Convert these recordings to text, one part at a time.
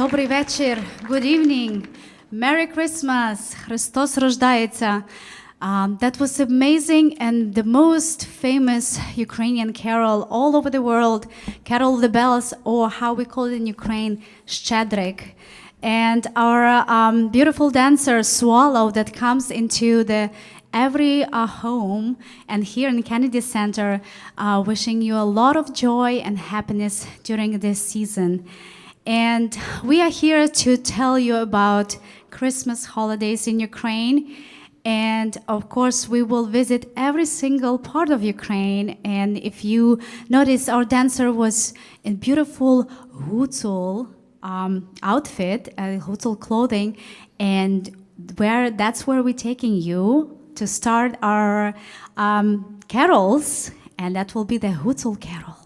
Добрий вечір. Good evening. Merry Christmas. Христос рождається. That was amazing and the most famous Ukrainian carol all over the world, Carol of the Bells, or how we call it in Ukraine, Щедрик. And our beautiful dancer, Swallow, that comes into the every home and here in Kennedy Center, wishing you a lot of joy and happiness during this season. And we are here to tell you about Christmas holidays in Ukraine. And of course, we will visit every single part of Ukraine. And if you notice, our dancer was in beautiful hutzul outfit, hutzul clothing, and that's where we're taking you to start our carols, and that will be the hutzul carol.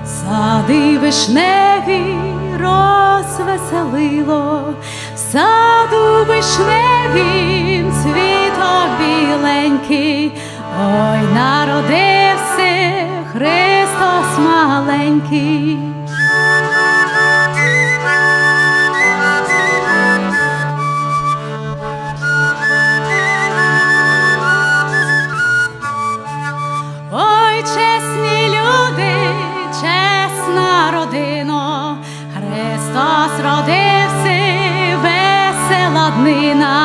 Сади вишневі розвеселило, в саду вишневім цвіток біленький, ой, народився Христос маленький. Ой, чесні люди, чесна родино, Христос родився, весела днина.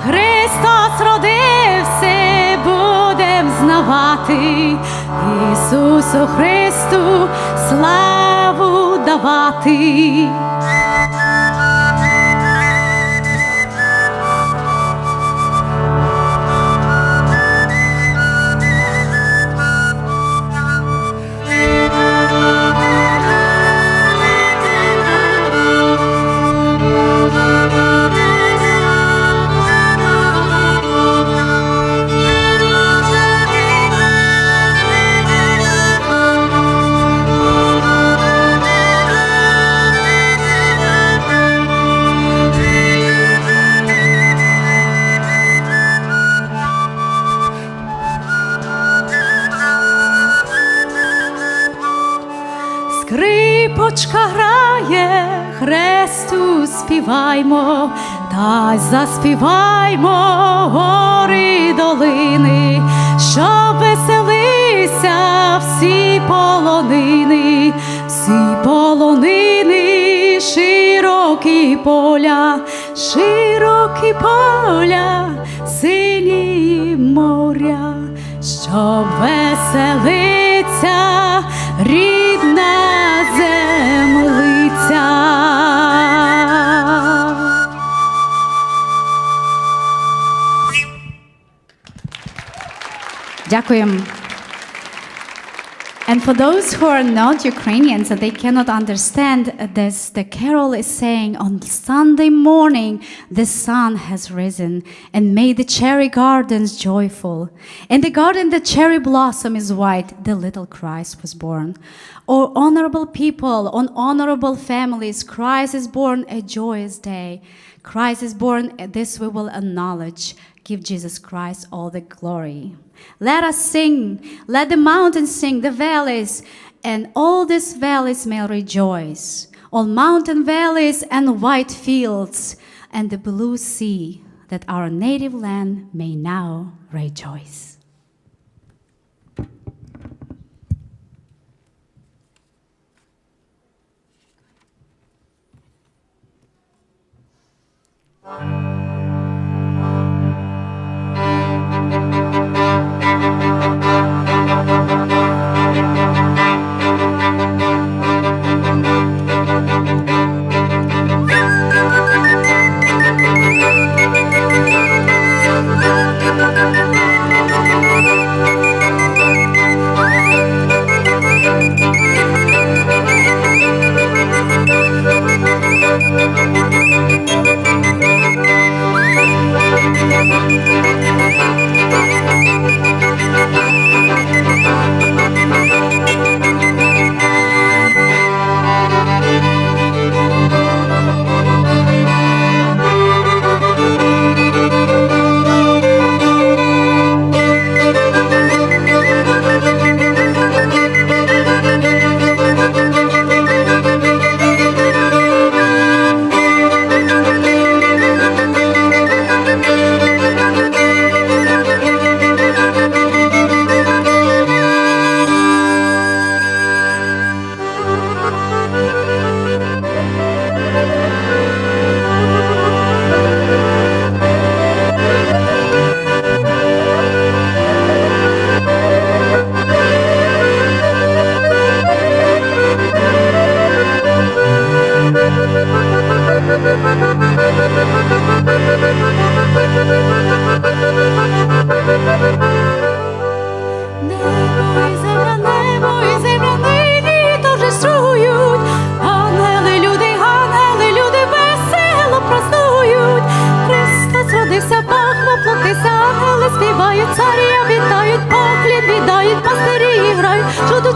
Христос родився, будем знавати, Ісусу Христу славу давати. Скрипочка грає, Хресту співаймо, та й заспіваймо гори долини, щоб веселися всі полонини, широкі поля, сині моря, щоб веселиться рідна землиця. Дякуємо. And for those who are not Ukrainians and they cannot understand this, the carol is saying, on Sunday morning the sun has risen and made the cherry gardens joyful. In the garden the cherry blossom is white, the little Christ was born. O honorable people, on honorable families, Christ is born, a joyous day. Christ is born, this we will acknowledge. Give Jesus Christ all the glory. Let us sing, let the mountains sing, the valleys, and all these valleys may rejoice. all mountain valleys and white fields, and the blue sea, that our native land may now rejoice.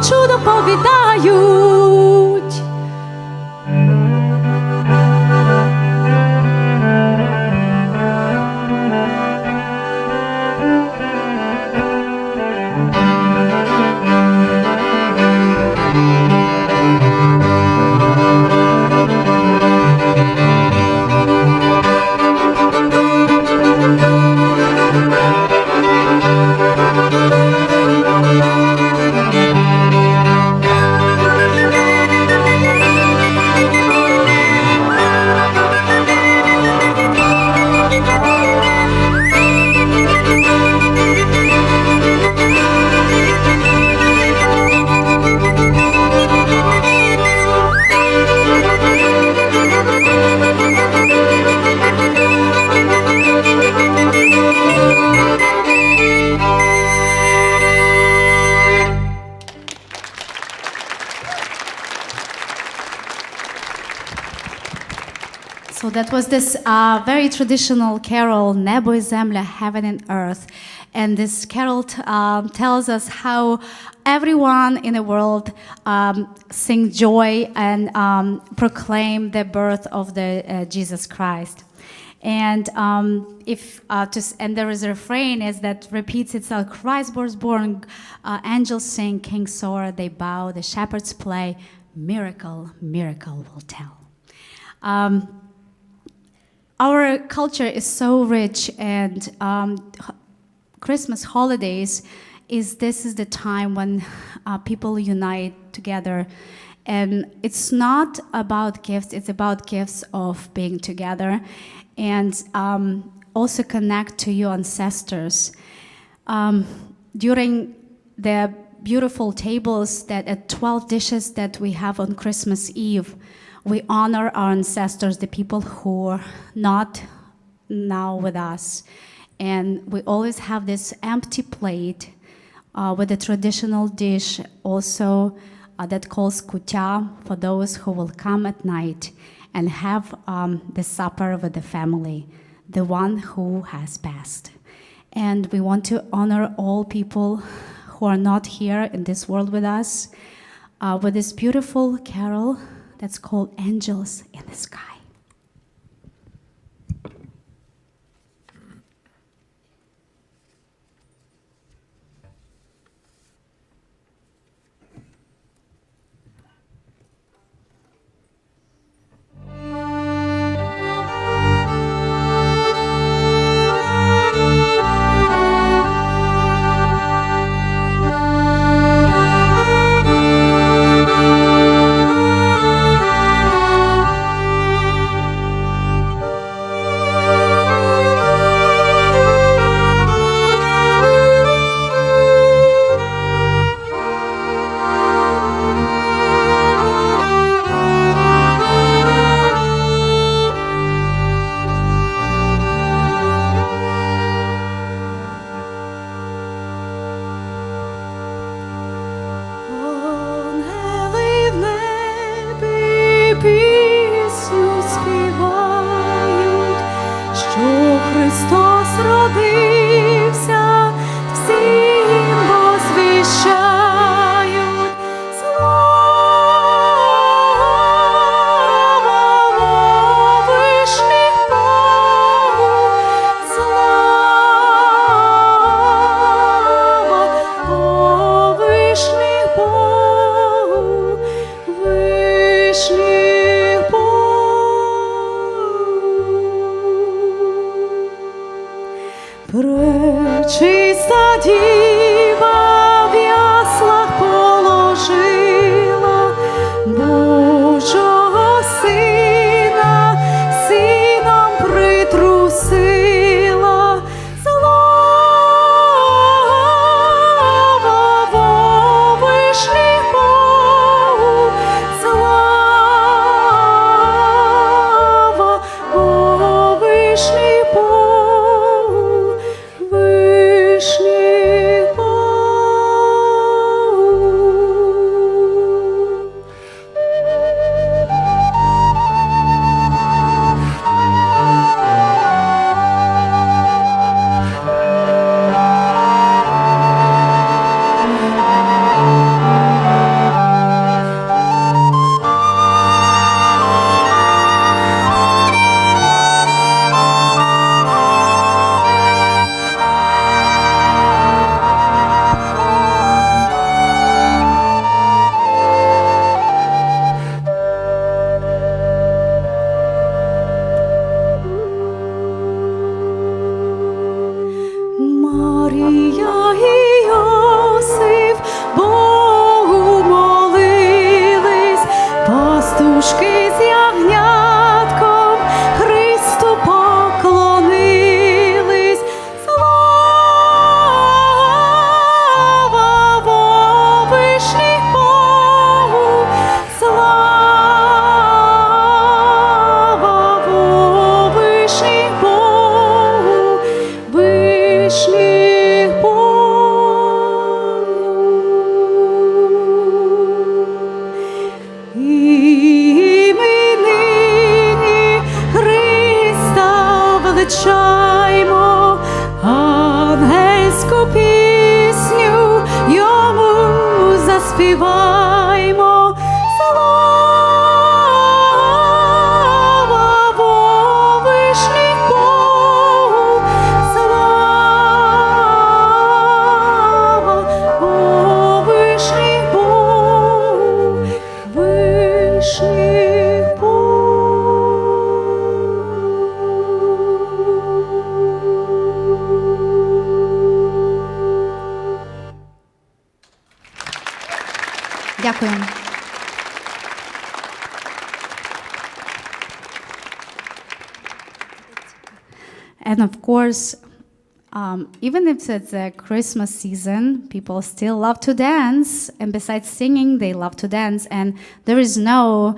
Чудо повідають. So that was this very traditional carol, Nebo i Zemlya, Heaven and Earth. And this carol tells us how everyone in the world sing joy and proclaim the birth of the Jesus Christ. And and there is a refrain is that repeats itself: Christ was born, angels sing, kings soar, they bow, the shepherds play, miracle, miracle will tell. Our culture is so rich, and Christmas holidays this is the time when people unite together. And it's not about gifts, it's about gifts of being together and also connect to your ancestors. During the beautiful tables at 12 dishes that we have on Christmas Eve, we honor our ancestors, the people who are not now with us. And we always have this empty plate with a traditional dish also that calls kutya for those who will come at night and have the supper with the family, the one who has passed. And we want to honor all people who are not here in this world with us with this beautiful carol that's called Angels in the Sky. Співаймо слава во вишніх Богу, слава во вишніх Богу, вишніх Дякую. And of course, even if it's a Christmas season, people still love to dance. And besides singing, they love to dance. And there is no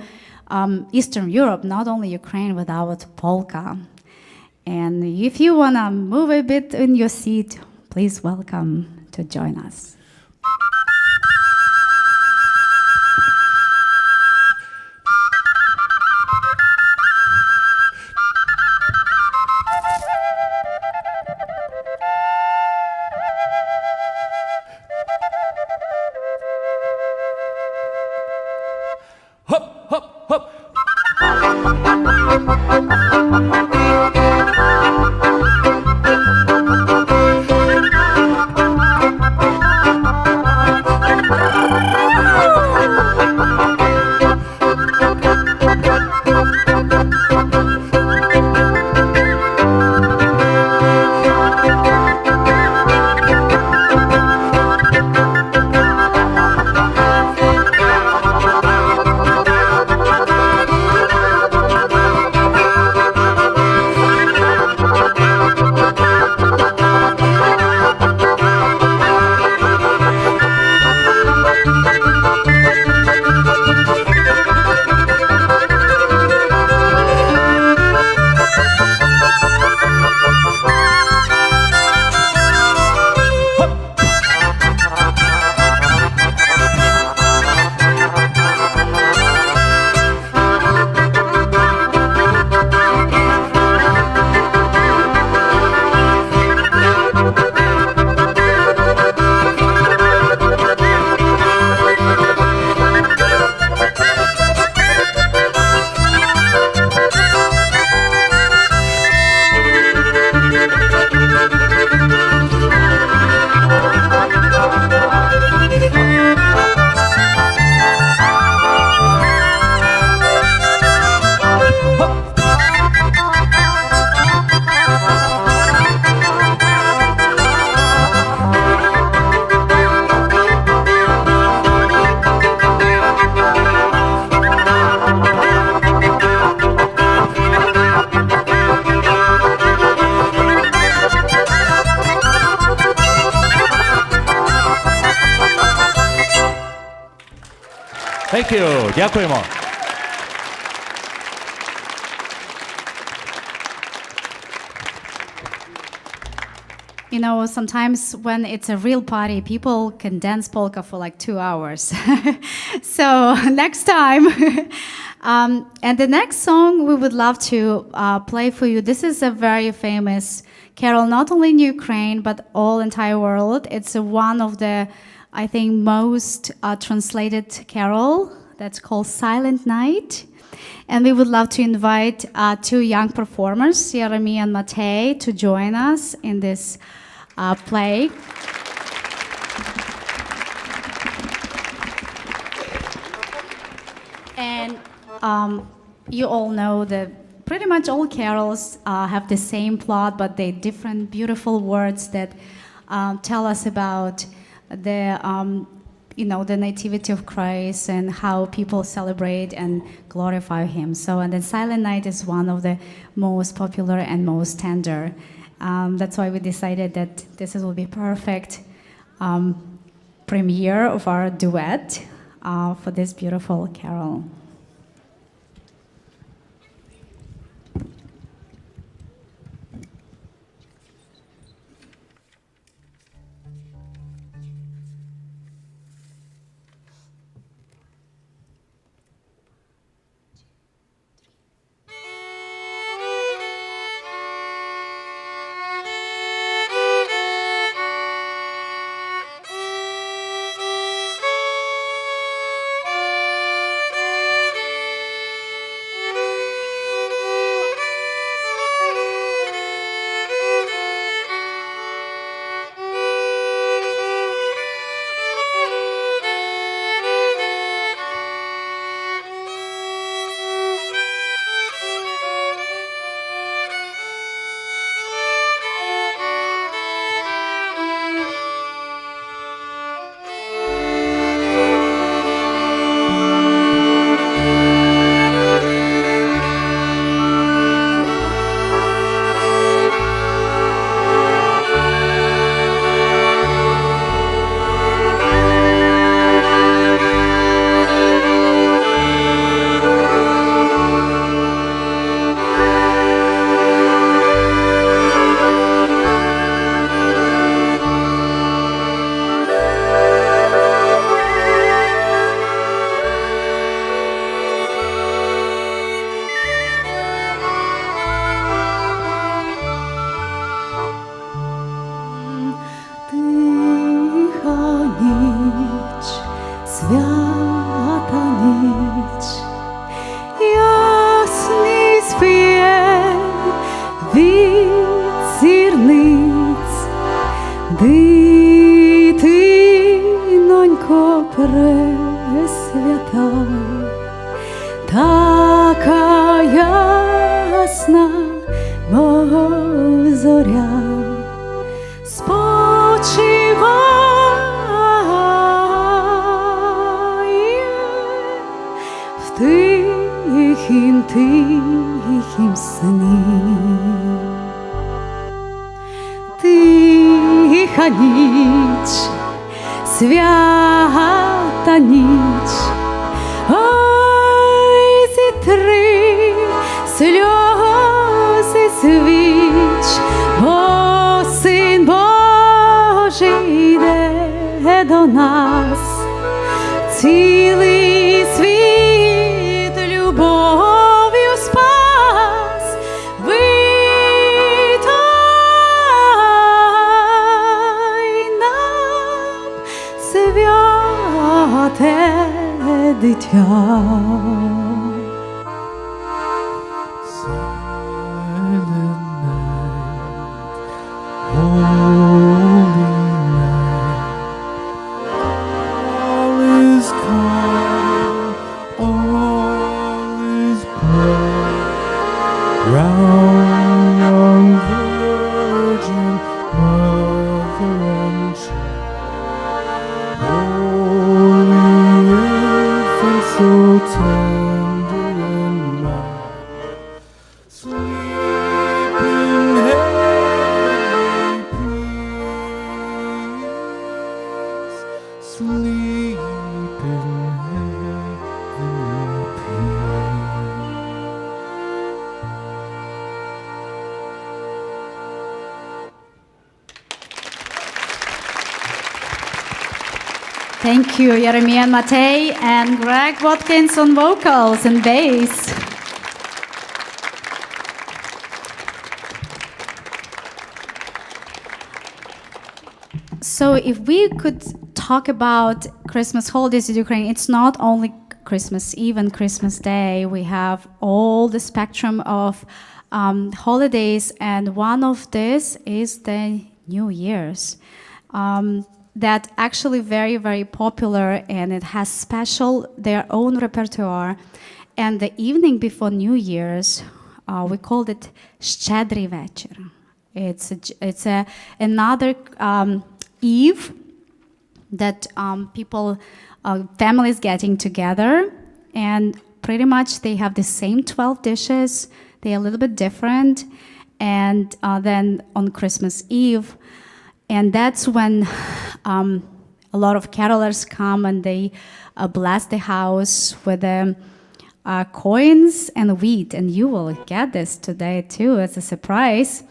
Eastern Europe, not only Ukraine, without polka. And if you want to move a bit in your seat, please welcome to join us. Hop, hop, hop. Thank you. Дякуємо. You know, sometimes when it's a real party, people can dance polka for like 2 hours. So next time. And the next song we would love to play for you. This is a very famous carol, not only in Ukraine, but all entire world. It's one of the, I think, most translated carol that's called Silent Night. And we would love to invite two young performers, Jeremy and Matej, to join us in this play. And you all know that pretty much all carols have the same plot, but they different beautiful words that tell us about the the Nativity of Christ and how people celebrate and glorify Him. So, and then Silent Night is one of the most popular and most tender. That's why we decided that this will be perfect premiere of our duet for this beautiful carol. свята ніч, ясний спів від зірниць, дитинонько пресвята, така ясна, мов зоря, спочиває в тихім сні. Тиха ніч, свята ніч, ой, зітри сльози свіч, бо Син Божий йде до нас, цілий світ любов'ю спас. Витай нам святе дитя. Thank you, Jeremy and Matej, and Greg Watkins on vocals and bass. So if we could talk about Christmas holidays in Ukraine, it's not only Christmas Eve and Christmas Day. We have all the spectrum of holidays, and one of this is the New Year's. That actually very, very popular, and it has special, their own repertoire. And the evening before New Year's, we called it Щедрий вечір. It's another eve that people, families getting together, and pretty much they have the same 12 dishes. They're a little bit different. And then on Christmas Eve, and that's when a lot of carolers come and they bless the house with the coins and wheat. And you will get this today too as a surprise.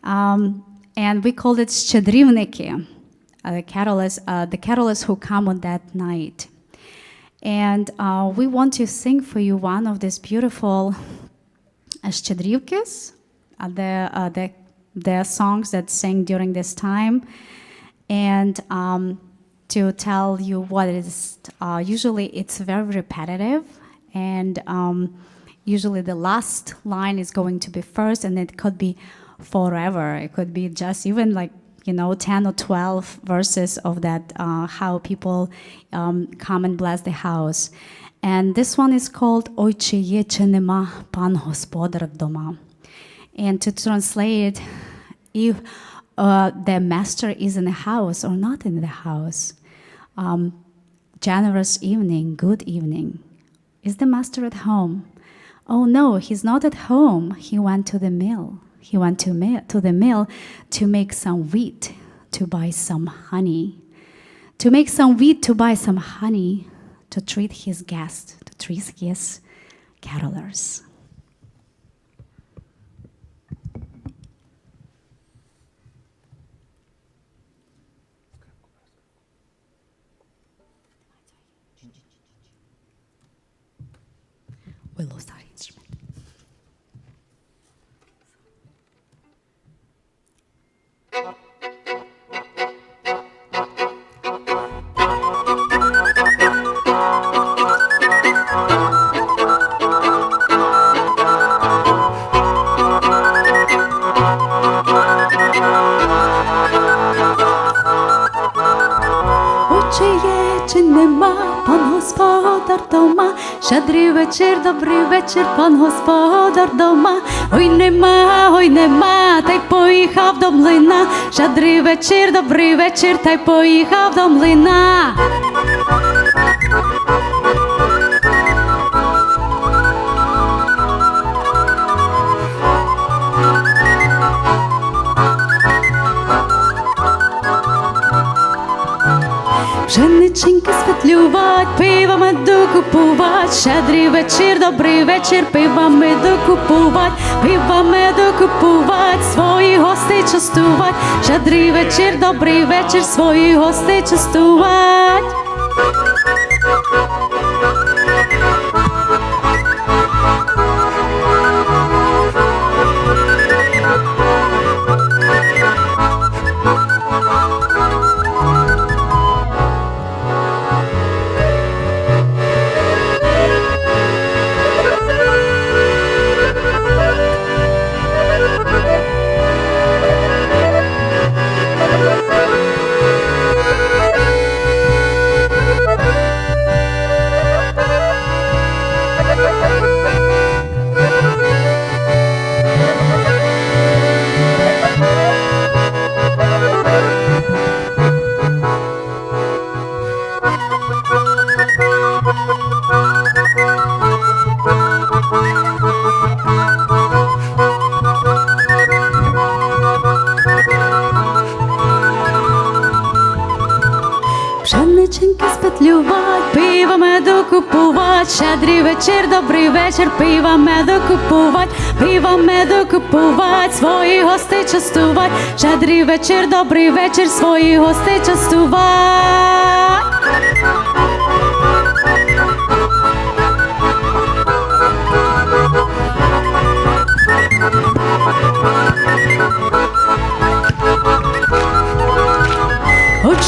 And we call it щедрівники, the carolers who come on that night. And we want to sing for you one of these beautiful щедрівкis, the songs that sing during this time, and to tell you what it is. Usually it's very repetitive, and usually the last line is going to be first, and it could be forever. It could be just even 10 or 12 verses of that, how people come and bless the house. And this one is called «Ой, чи є, чи нема пан Господар вдома». And to translate, if the master is in the house or not in the house. Generous evening, good evening. Is the master at home? Oh no, he's not at home. He went to the mill. He went to the mill to make some wheat, to buy some honey. To make some wheat, to buy some honey, to treat his guests, to treat his carolers. We lost our instrument. чи нема, пан господар дома. Щедрий вечір, добрий вечір, пан господар дома. Ой нема, та й поїхав до млина. Щедрий вечір, добрий вечір, та й поїхав до млина. Пшениченьки спетлювать, пива меду купувать. Щедрий вечір, добрий вечір, пива меду купувать. Пива меду купувать, своїх гостей частувать. Щедрий вечір, добрий вечір, своїх гостей частувать. Пшениченьки спетлювать, пива меду купувать. Щедрий вечір, добрий вечір, пива меду купувать. Пива меду купувать, своїх гостей частувать. Щедрий вечір, добрий вечір, своїх гостей частувать.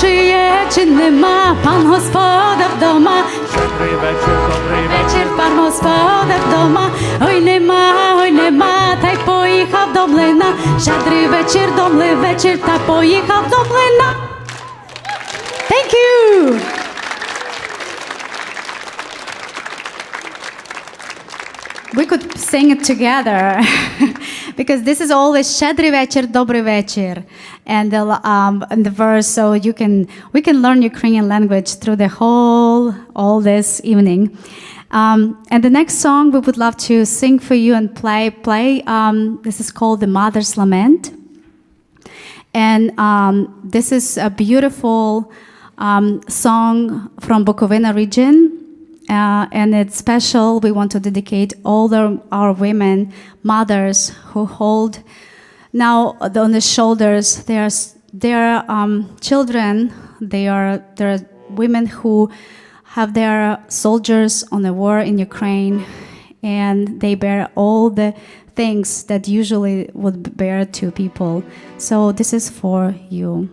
Чи є, чи нема, пан господар дома. Щедрий вечір, добрий Вечір, пан господар дома. Ой нема, та й поїхав до млина. Щедрий вечір, добрий вечір, та поїхав до млина. Thank you! We could sing it together because this is always Щедрий вечір, добрий вечір, and the verse. So we can learn Ukrainian language through the all this evening. And the next song we would love to sing for you and play. This is called the Mother's Lament, and this is a beautiful song from Bukovina region. And it's special. We want to dedicate all our women, mothers who hold now on the shoulders their children. There are women who have their soldiers on the war in Ukraine, and they bear all the things that usually would bear to people. So this is for you.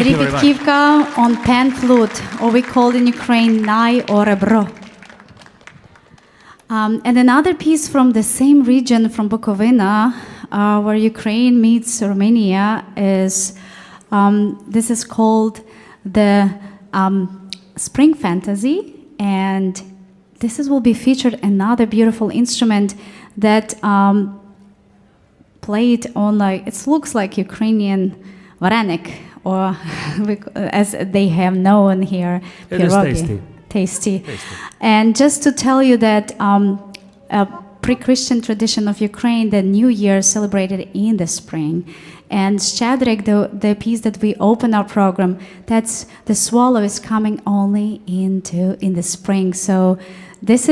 Andrei very much. Pidkivka on pan flute, or we call in Ukraine nai or rebro. And another piece from the same region, from Bukovina, where Ukraine meets Romania, is this is called the Spring Fantasy, and will be featured another beautiful instrument that played on it looks like Ukrainian varenik, or as they have known here, It is pierogi. tasty. Tasty. And just to tell you that a pre-Christian tradition of Ukraine, the New Year is celebrated in the spring. And Shadrik, the piece that we open our program, that's the swallow is coming only in the spring. So this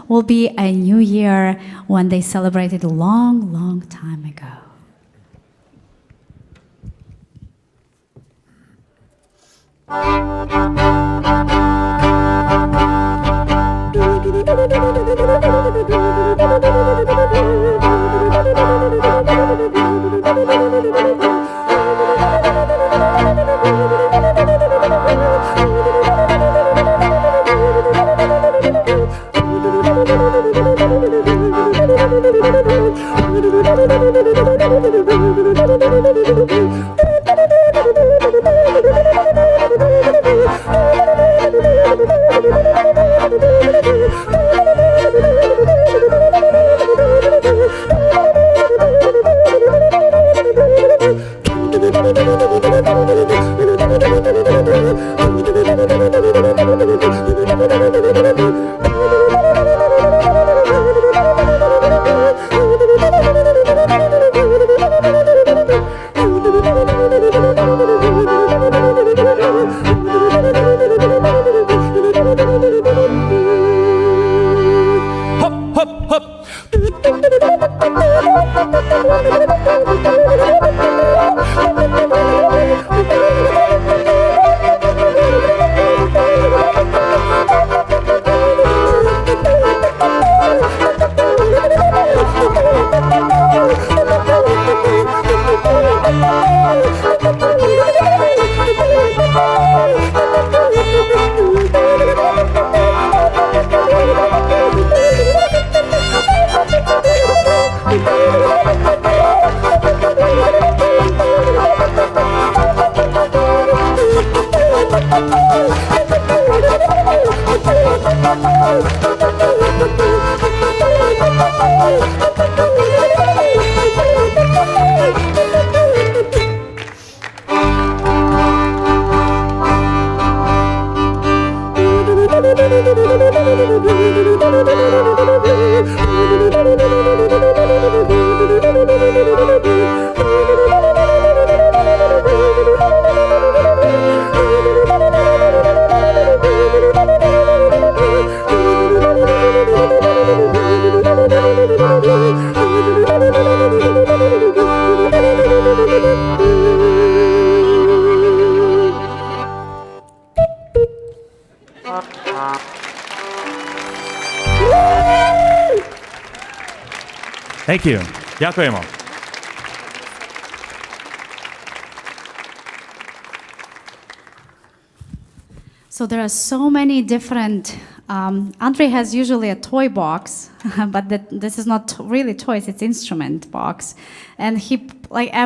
will be a new year when they celebrated a long, long time ago. Thank you. Дякуємо. So there are so many different. Andrei has usually a toy box, but this is not really toys; it's instrument box. And he,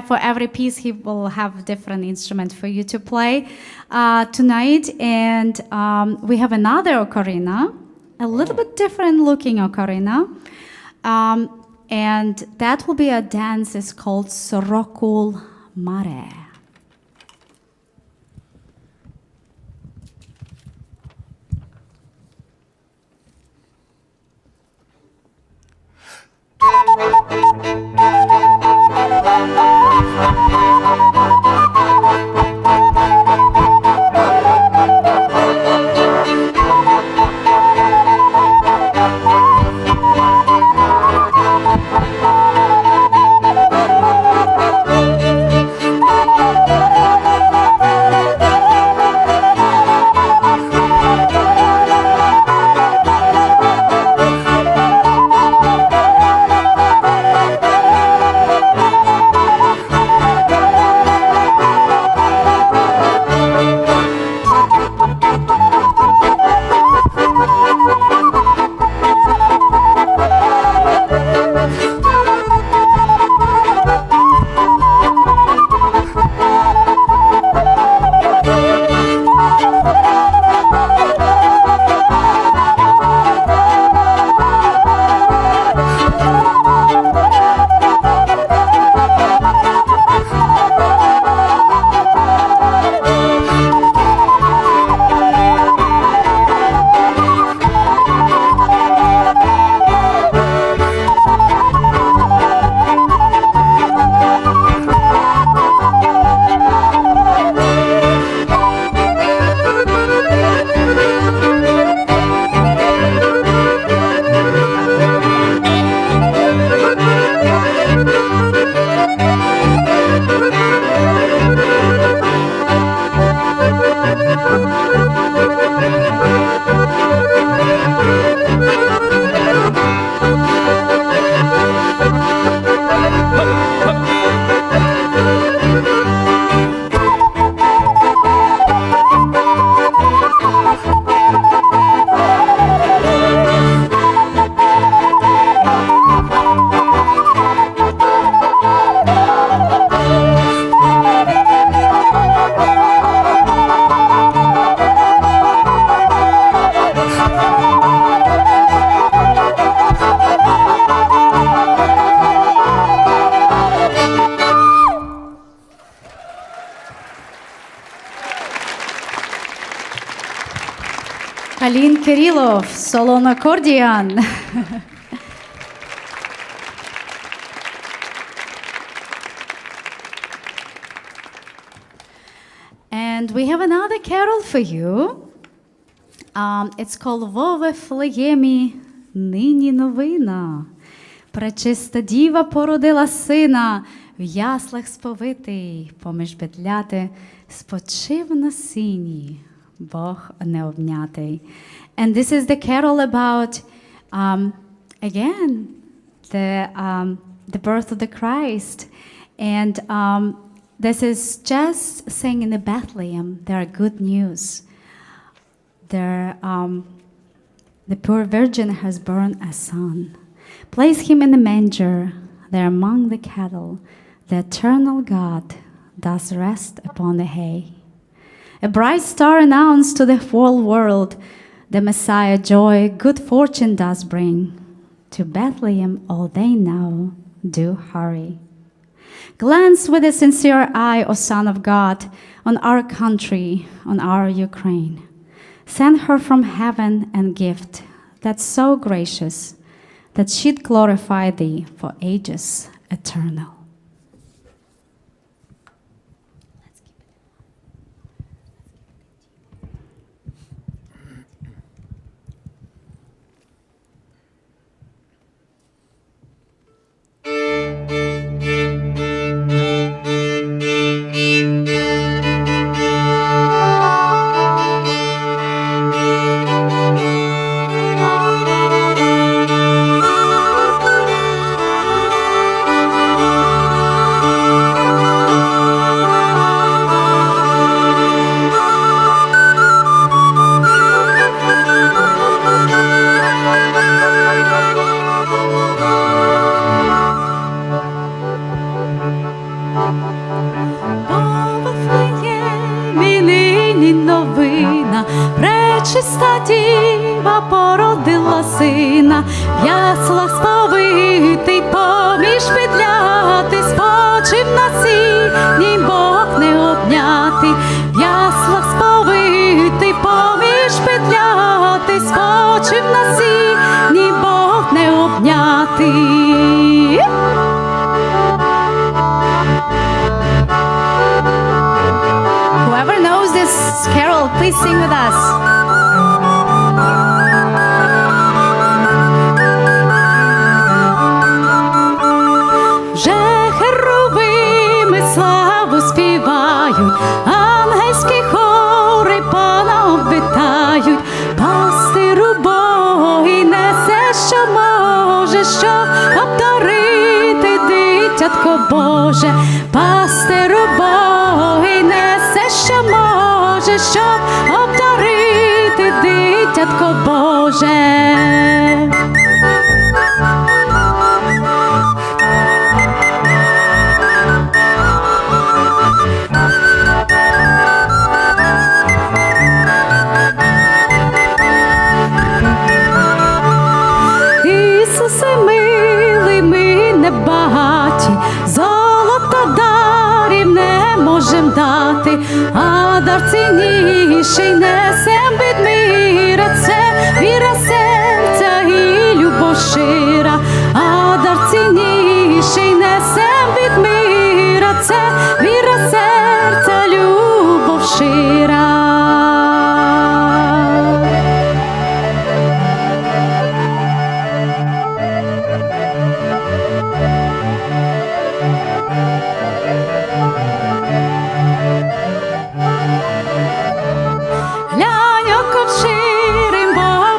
for every piece, he will have different instrument for you to play tonight. And we have another ocarina, a little bit different looking ocarina, and that will be a dance. It's called Sorokul Mare. Alin Kirillov, solo on accordion. And we have another carol for you. It's called «Во Вифлеємі нині новина. Пречиста діва породила сина, в яслах сповитий, поміж бедляти, спочив на сині, Бог необнятий». And this is the carol about, again, the birth of the Christ. And this is just saying in the Bethlehem, there are good news. There, the poor virgin has born a son. Place him in the manger, there among the cattle. The eternal God does rest upon the hay. A bright star announced to the whole world, the Messiah joy, good fortune does bring. To Bethlehem all they now do hurry. Glance with a sincere eye, O Son of God, on our country, on our Ukraine. Send her from heaven and gift that's so gracious, that she'd glorify thee for ages eternal. Пречиста діва породила сина, в яслах сповитий, поміж бедляти, спочив на сіні, Бог необнятий. В яслах сповитий, поміж бедляти, спочив на сіні, Бог необнятий. Whoever knows this carol, please sing with us. Вже херовими славу співають, ангельські хори Пана обвітають. Пастиру Богий несе, що може, щоб обдарити дитятко Боже. Пастиру Богий несе, що може, щоб обдарити дитятко Боже. Ісусе милий, ми небагаті, золота дарів не можем дати, а дар цінніший несем від мира, це віра серця і любов щира. А дар цінніший несем від мира, це віра серця, любов щира.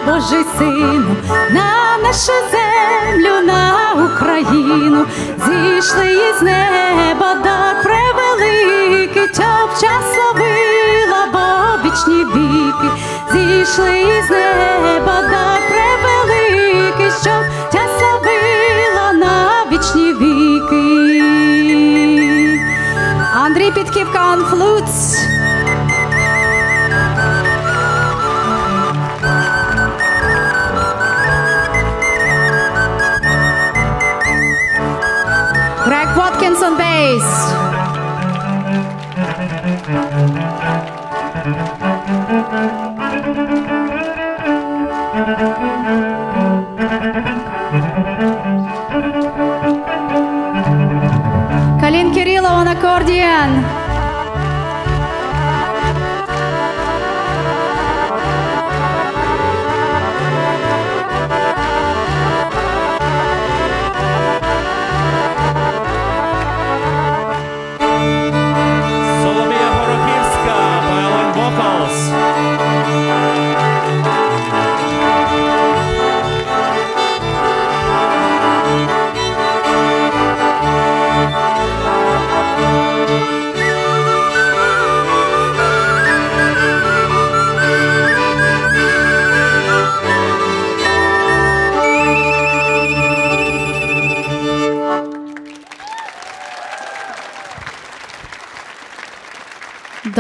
Божий Сину, на нашу землю, на Україну, зійшли із неба дар превеликий, щоб час славила, бо вічні віки. Зійшли із неба дар превеликий, щоб час славила на вічні віки. Andrei Pidkivka on flutes. On bass.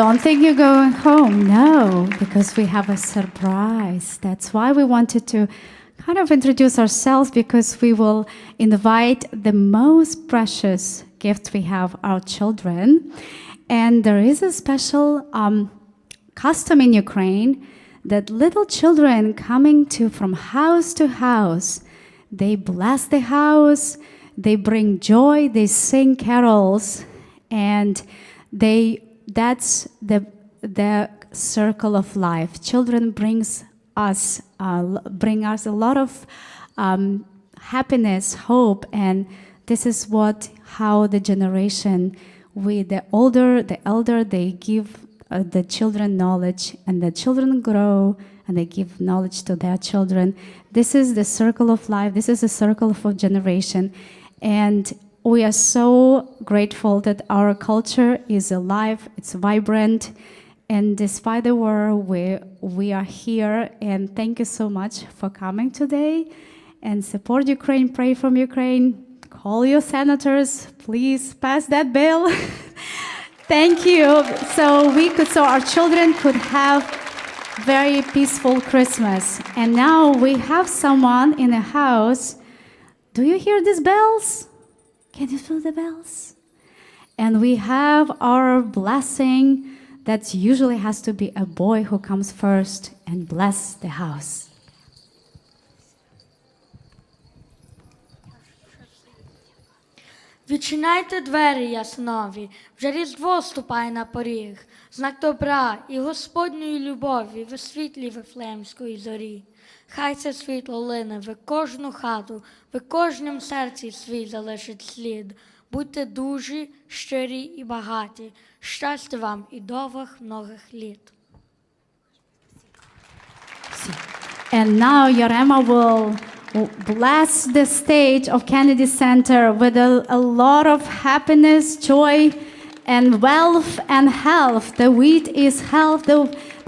Don't think you're going home. No, because we have a surprise. That's why we wanted to kind of introduce ourselves, because we will invite the most precious gift we have, our children. And there is a special custom in Ukraine that little children coming from house to house, they bless the house, they bring joy, they sing carols, and that's the circle of life. Children bring us a lot of happiness, hope, and this is how the generation, the elder, they give the children knowledge, and the children grow and they give knowledge to their children. This is the circle of life. This is the circle of a generation, and we are so grateful that our culture is alive, it's vibrant, and despite the war, we are here. And thank you so much for coming today. And support Ukraine, pray from Ukraine, call your senators, please pass that bill. Thank you. So our children could have very peaceful Christmas. And now we have someone in the house. Do you hear these bells? Can you feel the bells? And we have our blessing. That usually has to be a boy who comes first and bless the house. Відчиняйте двері яснові, вже Різдво ступає на поріг, знак добра і Господньої любові в світлі Вифлеємської зорі. Хай це світло лине в кожну хату, в кожнім серці свій залишить слід. Будьте дужі, щирі і багаті, щастя вам і довгих многих літ. And now Yarema will bless the stage of Kennedy Center with a lot of happiness, joy, and wealth and health. The wheat is health,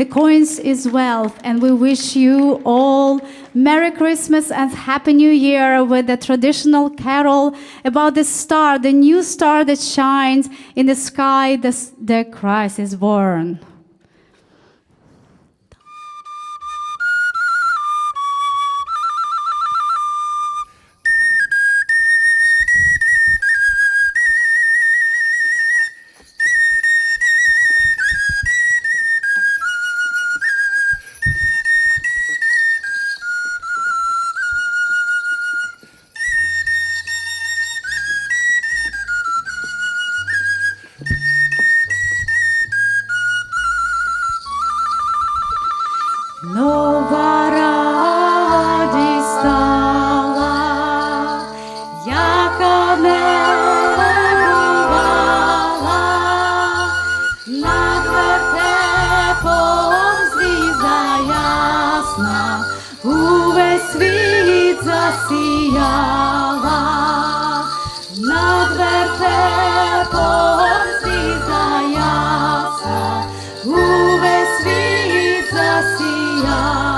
the coins is wealth. And we wish you all Merry Christmas and Happy New Year with the traditional carol about the star, the new star that shines in the sky, the Christ is born. Нова радість стала, яка не бувала, над вертепом звізда ясна, увесь світ засіяла, над вертепом звізда ясна, увесь світ засіяла.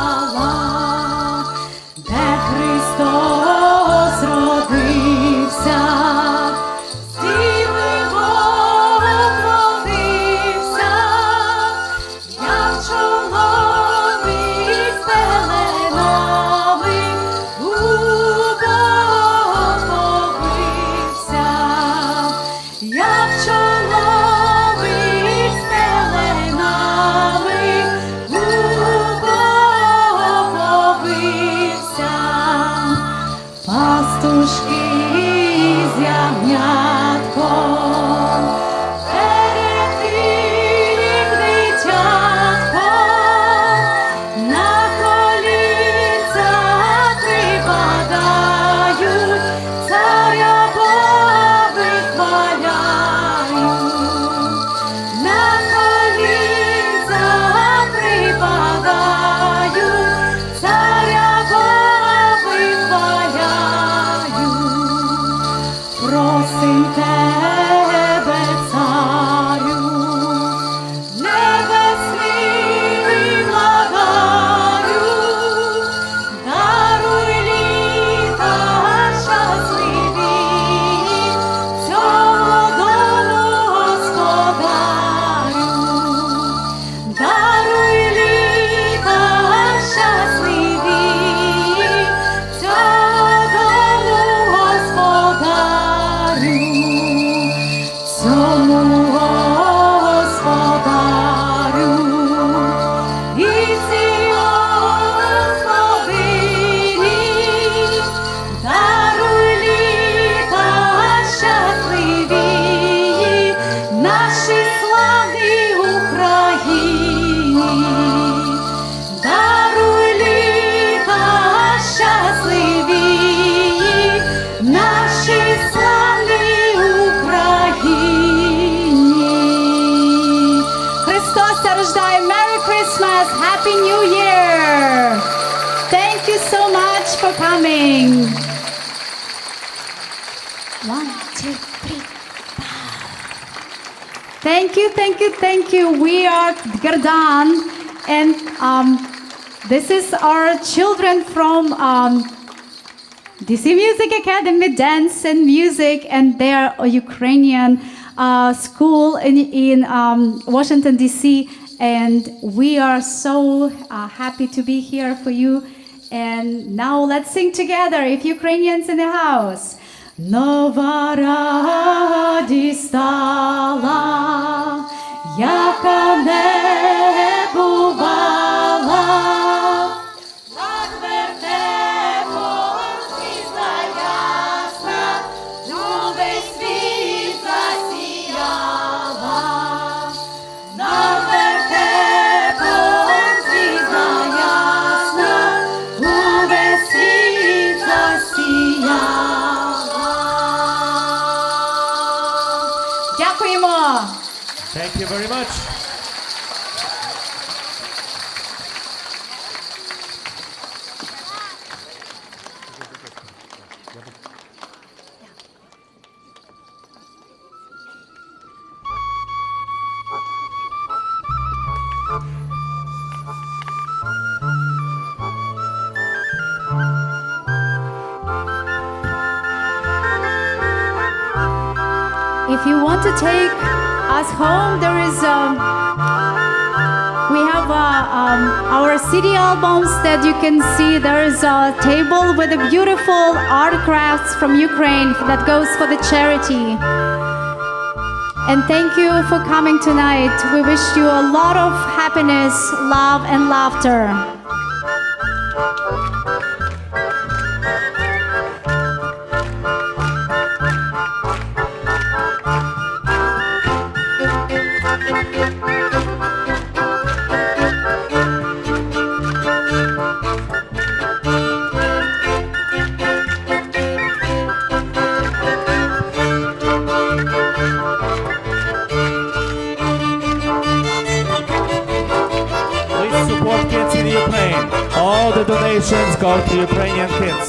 Christmas, Happy New Year. Thank you so much for coming. 1, 2, 3. Thank you, thank you, thank you. We are Gerdan, and this is our children from DC Music Academy, Dance and Music, and they are a Ukrainian school in Washington, D.C., and we are so happy to be here for you. And now let's sing together, if Ukrainians in the house. Нова радість стала, яка не бувала. Над вертепом звізда ясна, увесь світ засіяла. Над вертепом звізда ясна, увесь світ засіяла. Дякуємо! Thank you very much. If you want to take us home, there is we have our CD albums that you can see. There is a table with a beautiful art crafts from Ukraine that goes for the charity. And thank you for coming tonight. We wish you a lot of happiness, love, and laughter. Please support kids in Ukraine. All the donations go to Ukrainian kids.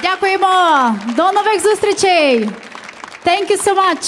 Дякуємо! До нових зустрічей! Thank you so much!